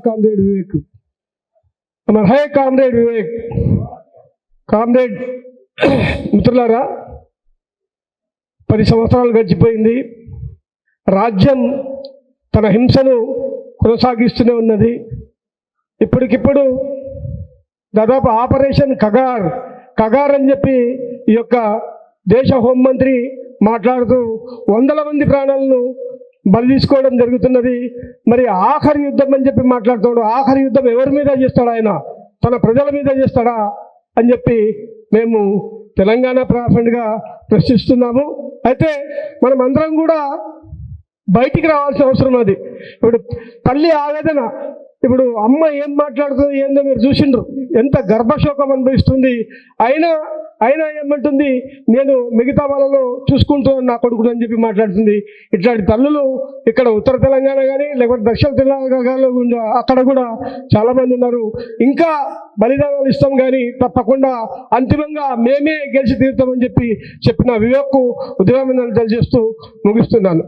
Comrade Vivek, మన high comrade Vivek. Comrade మిత్రులారా, 10 సంవత్సరాలు గడిచిపోయింది. రాజ్యం తన హింసను కొనసాగిస్తూనే ఉన్నది. ఇప్పటికిప్పుడు దాదాపు ఆపరేషన్ కగార్ అని చెప్పి ఈ యొక్క దేశ హోంమంత్రి మాట్లాడుతూ వందల మంది ప్రాణాలను బలి తీసుకోవడం జరుగుతున్నది. మరి ఆఖరి యుద్ధం అని చెప్పి మాట్లాడుతున్నాడు. ఆఖరి యుద్ధం ఎవరి మీద చేస్తాడా? ఆయన తన ప్రజల మీద చేస్తాడా అని చెప్పి మేము తెలంగాణ ఫ్రంట్గా ప్రశ్నిస్తున్నాము. అయితే మనం అందరం కూడా బయటికి రావాల్సిన అవసరం అది. ఇప్పుడు తల్లి ఆవేదన, ఇప్పుడు అమ్మ ఏం మాట్లాడుతుంది ఏందో మీరు చూసిండ్రు, ఎంత గర్భశోకం అనుభవిస్తుంది. అయినా ఏమంటుంది, నేను మిగతా వాళ్ళలో చూసుకుంటున్నాను నా కొడుకుని అని చెప్పి మాట్లాడుతుంది. ఇట్లాంటి తల్లులు ఇక్కడ ఉత్తర తెలంగాణ కానీ లేకపోతే దక్షిణ తెలంగాణలో అక్కడ కూడా చాలామంది ఉన్నారు. ఇంకా బలిదానాలు ఇస్తాం కానీ తప్పకుండా అంతిమంగా మేమే గెలిచి తీరుతామని చెప్పి చెప్పిన వివేక్కు ఉద్యమం తెలియజేస్తూ ముగిస్తున్నాను.